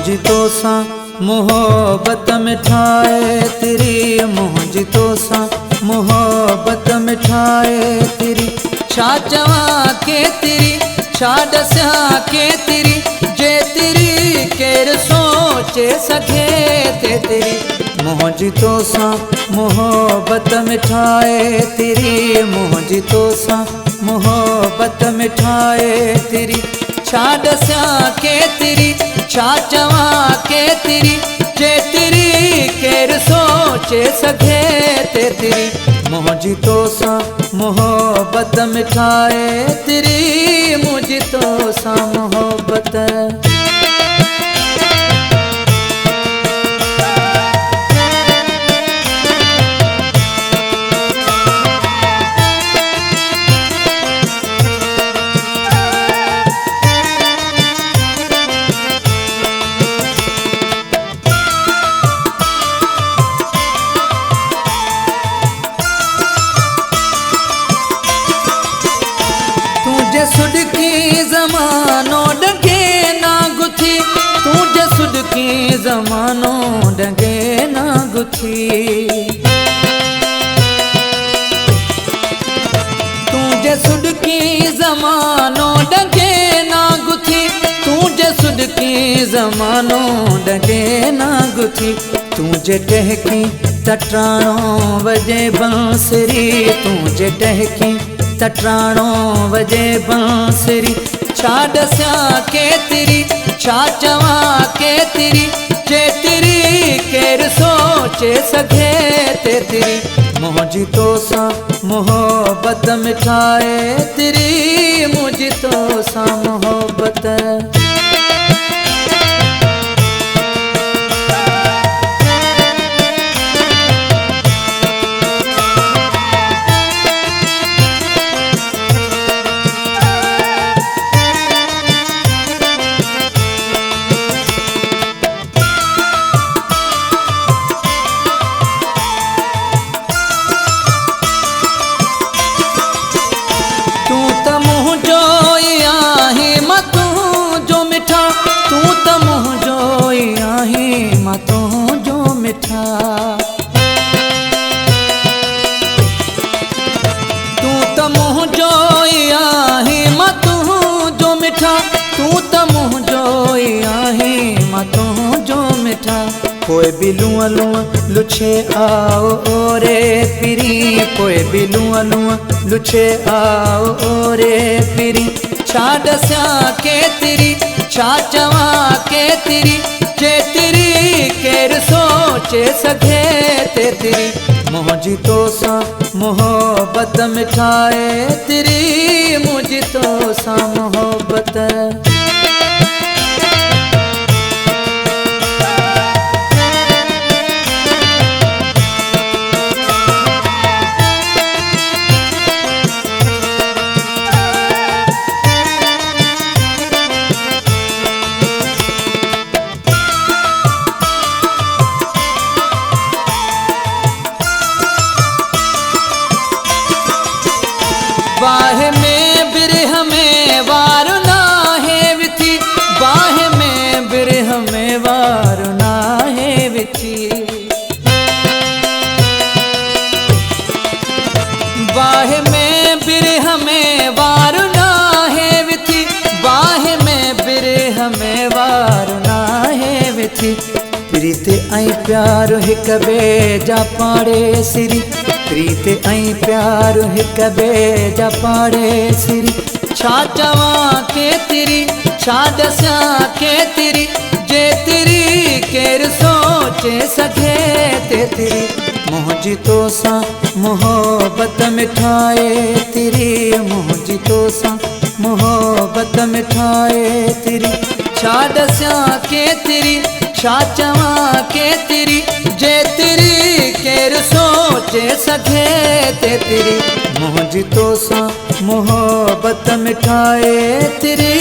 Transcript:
मोहजितो सा मोहब्बत मिठाए तेरी, मोहजितो सा मोहब्बत मिठाए तेरी। छा चवां के तेरी, छा दस्यां के तेरी, जे तेरी केर सोचे सके ते तेरी। मोहजितो सा मोहब्बत मिठाए तेरी, मोहजितो सा मोहब्बत मिठाए तेरी। छा दस्यां के तेरी, छा चवां के तेरी, जे तेरी केर सोचे सके ते तेरी। मोहजितो सा मोहब्बत मिठाए तेरी, मोहजितो सा मोहब्बत। सुडकी ज़मानो डगे ना गुथी, तुझे सुडकी ज़मानो डगे ना गुथी। तुझे सुडकी ज़मानो डगे ना गुथी, तुझे सुडकी ज़मानो डगे ना गुथी। तुझे टहकी तटराणो वजे बांसुरी, तुझे टहकी तटराणो वजे बांसुरी। छा दस्यां के तेरी, छा चवां के तेरी, जे तेरी केर सोचे सके ते तेरी। मोहजितो सा मोहब्बत मिठाए तेरी, मोहजितो सा मोहब्बत। तू त मुँह जो आही मां तू जो मिठा, तू त मुँह जो आही मां तू जो मिठा। कोई भी लुआ लुआ लुछे आओ ओरे पिरी, कोई भी लुआ लुआ लुछे आओ ओरे पिरी। छा दस्यां के तेरी, छा चवां के तेरी, जे तेरी केर सोचे सके ते तेरी। मोहजितो सा मोहब्बत मिठाए तेरी, मोहजितो सा मोहब्बत। बाह में बिरह में वार ना है विथी, बाह में बिरह में वार ना है विथी। बाह में बिरह में वार ना है विथी, बाह में बिरह में वार ना है विथी। प्रीत ऐं प्यार हिक ॿिए जा पाड़े सिरी, प्रीत ऐं प्यार हिक ॿिए जा पाड़े सिरी। छा चवां के तेरी, छा दस्यां के तेरी, जे तेरी केर सोचे सके ते तेरी। मोहजितो सा मोहब्बत मिठाए तेरी, मोहजितो सा मोहब्बत मिठाए तेरी। छा दस्यां के तेरी, छा चवां के तेरी, जे तेरी केर सोचे सके ते तेरी। मोहजितो सा मोहब्बत मिठाए तेरी,